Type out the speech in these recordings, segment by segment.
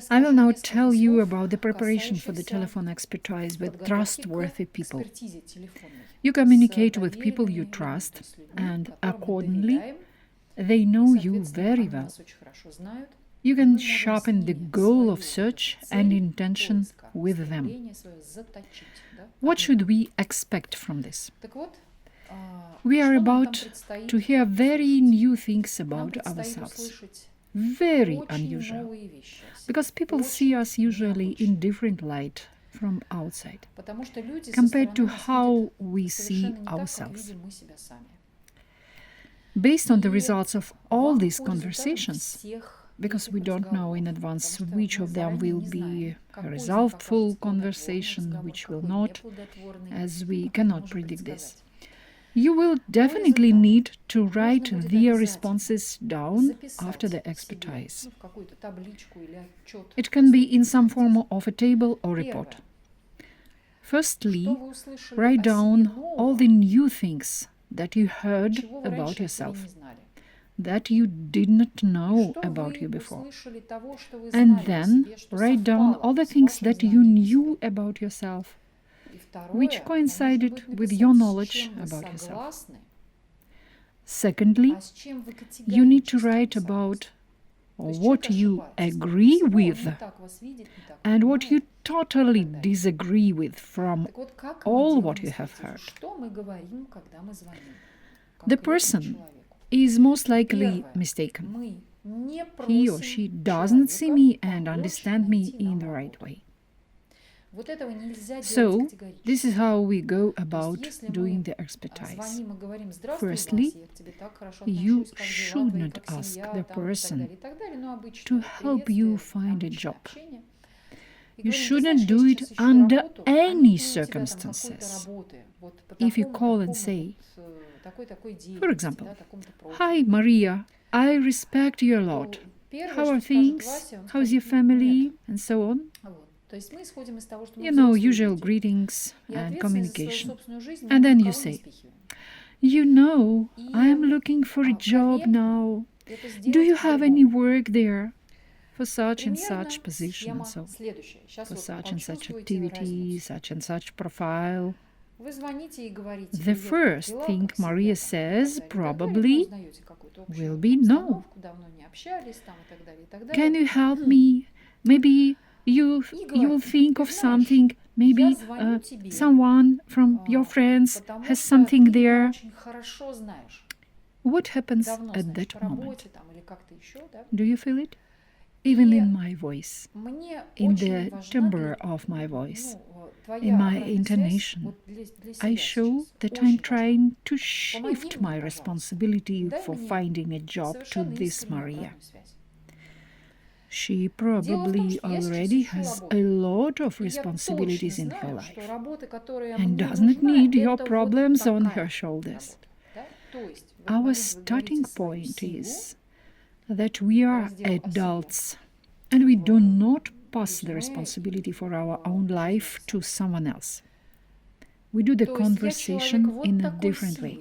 I will now tell you about the preparation for the telephone expertise with trustworthy people. You communicate with people you trust, and accordingly, they know you very well. You can sharpen the goal of search and intention with them. What should we expect from this? We are about to hear very new things about ourselves. Very unusual, because people see us usually in different light from outside, compared to how we see ourselves. Based on the results of all these conversations, because we don't know in advance which of them will be a resultful conversation, which will not, as we cannot predict this. You will definitely need to write their responses down after the expertise. It can be in some form of a table or report. Firstly, write down all the new things that you heard about yourself, that you did not know about you before. And then write down all the things that you knew about yourself, which coincided with your knowledge about yourself. Secondly, you need to write about what you agree with and what you totally disagree with from all what you have heard. The person is most likely mistaken. He or she doesn't see me and understand me in the right way. So, this is how we go about doing the expertise. Firstly, you should not ask the person to help you find a job. You shouldn't do it under any circumstances. If you call and say, for example, "Hi, Maria, I respect you a lot. How are things? How's your family?" and so on. You know, usual greetings and communication. And then you say, "You know, I am looking for a job now. Do you have any work there for such and such position?" So, for such and such activity, such and such profile. The first thing Maria says probably will be no. "Can you help me? Maybe you will think of something, maybe someone from your friends has something there." What happens at that moment? Do you feel it? Even in my voice, in the timbre of my voice, in my intonation, I show that I'm trying to shift my responsibility for finding a job to this Maria. She probably already has a lot of responsibilities in her life and does not need your problems on her shoulders. Our starting point is that we are adults and we do not pass the responsibility for our own life to someone else. We do the conversation in a different way.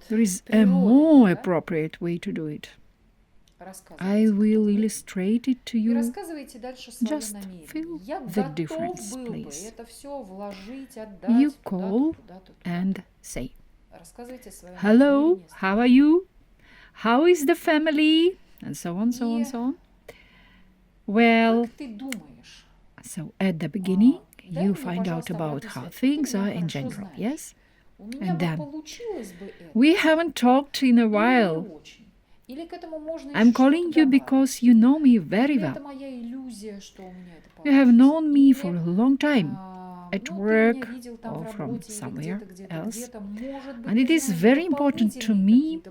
There is a more appropriate way to do it. I will illustrate it to you. Just feel the difference, please. You call and say, "Hello, how are you? How is the family?" And so on, so on, so on. Well, so at the beginning, you find out about how things are in general, yes? And then, "We haven't talked in a while. I'm calling you because you know me very well. You have known me for a long time, at work or from somewhere else. And it is very important to me,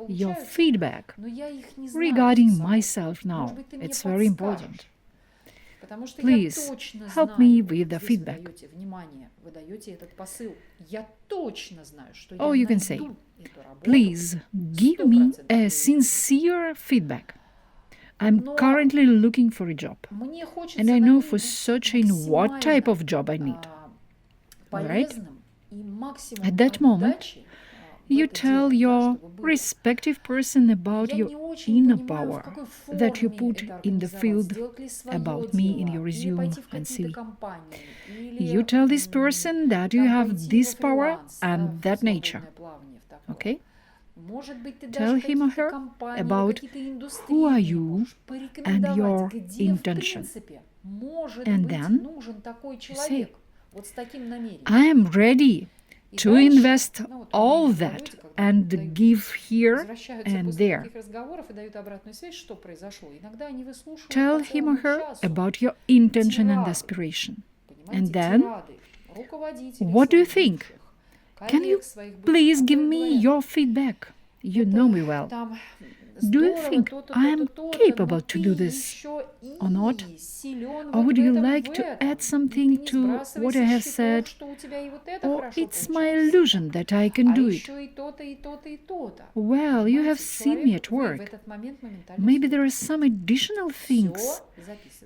your feedback regarding myself now. It's very important. Please help me with the feedback." Or you can say, "Please give me a sincere feedback. I'm currently looking for a job, and I know for certain what type of job I need." All right? At that moment, You tell your respective person about your inner power that you put in the field about me in your resume and CV. You tell this person that you have this power and that nature. Okay? Tell him or her about who are you and your intention. And then you say, I am ready to invest all that and give here and there. Tell him or her about your intention and aspiration. And then, what do you think? Can you please give me your feedback? You know me well. Do you think I am capable to do this or not? Or would you like to add something to what I have said? Or it's my illusion that I can do it? Well, you have seen me at work. Maybe there are some additional things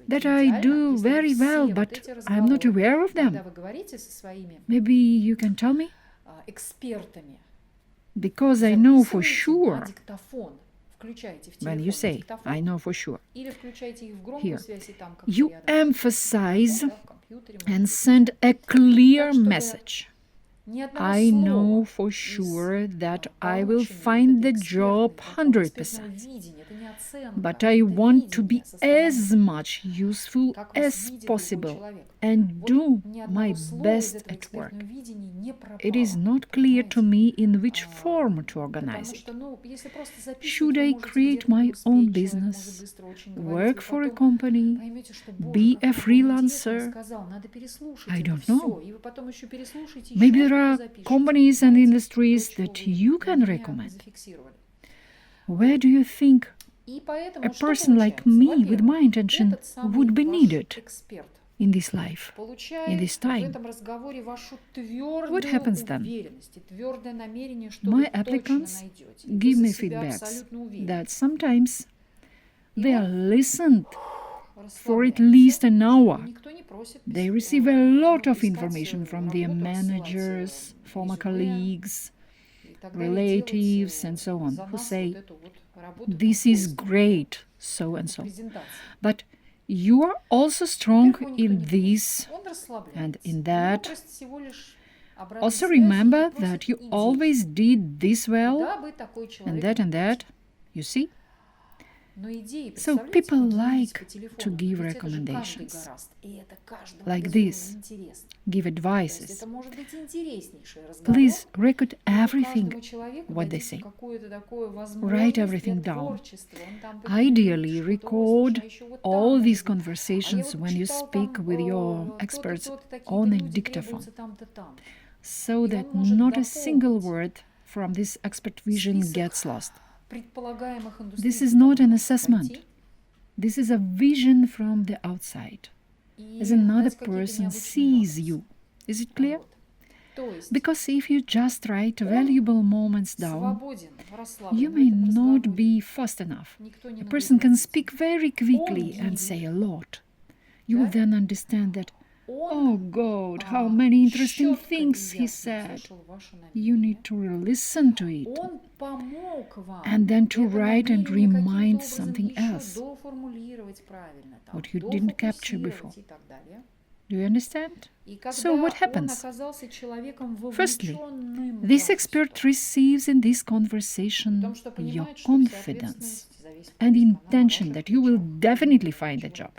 that I do very well, but I'm not aware of them. Maybe you can tell me? Because I know for sure. When you say, I know for sure. Here, you emphasize and send a clear message. I know for sure that I will find the job 100%. But I want to be as much useful as possible and do my best at work. It is not clear to me in which form to organize it. Should I create my own business, work for a company, be a freelancer? I don't know. Maybe there are companies and industries that you can recommend. Where do you think a person like me with my intention would be needed in this life, in this time? What happens then? My applicants give me feedbacks that sometimes they are listened for at least an hour. They receive a lot of information from their managers, former colleagues, relatives, and so on, who say, this is great, so and so. But you are also strong in this and in that. Also remember that you always did this well, and that, you see? So people like to give recommendations like this, give advices. Please record everything what they say. Write everything down. Ideally, record all these conversations when you speak with your experts on a dictaphone, so that not a single word from this expert vision gets lost. This is not an assessment. This is a vision from the outside, as another person sees you. Is it clear? Because if you just write valuable moments down, you may not be fast enough. A person can speak very quickly and say a lot. You will then understand that, oh God, how many interesting things he said. You need to listen to it and then to write and remind something else, what you didn't capture before. Do you understand? So what happens? Firstly, this expert receives in this conversation your confidence and intention that you will definitely find a job.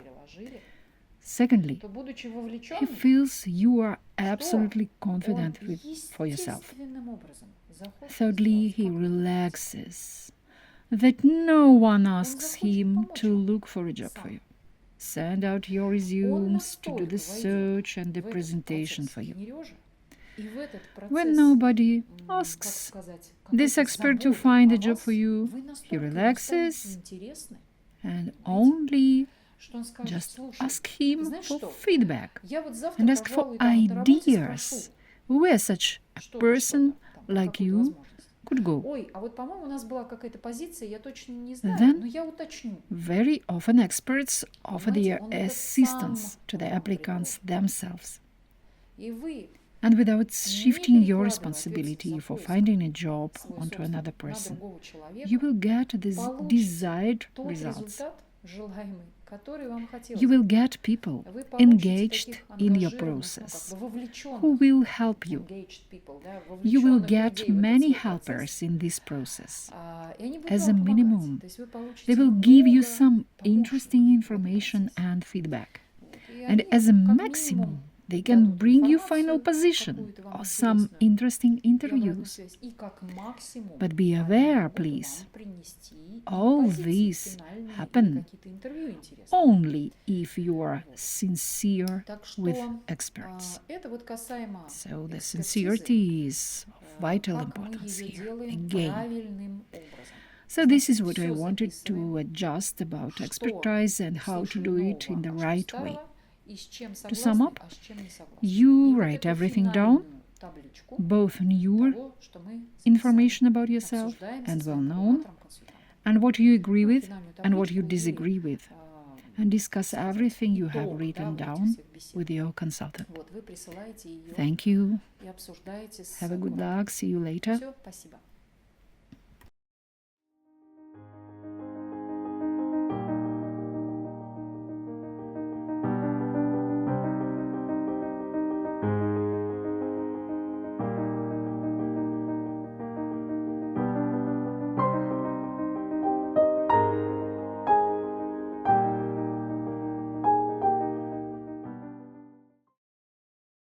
Secondly, he feels you are absolutely confident for yourself. Thirdly, he relaxes, that no one asks him to look for a job for you. Send out your resumes to do the search and the presentation for you. When nobody asks this expert to find a job for you, he relaxes and only just ask him for feedback and ask for ideas where such a person like you could go. Then, very often experts offer their assistance to the applicants themselves. and without shifting your responsibility for finding a job onto another person, you will get the desired results. You will get people engaged in your process who will help you. You will get many helpers in this process. As a minimum, they will give you some interesting information and feedback. And as a maximum, they can bring you final position or some interesting interviews. But be aware, please, all these happen only if you are sincere with experts. So the sincerity is of vital importance here, again. So this is what I wanted to adjust about expertise and how to do it in the right way. To sum up, you write everything down, both new information about yourself and well-known, and what you agree with and what you disagree with, and discuss everything you have written down with your consultant. Thank you. Have a good luck. See you later.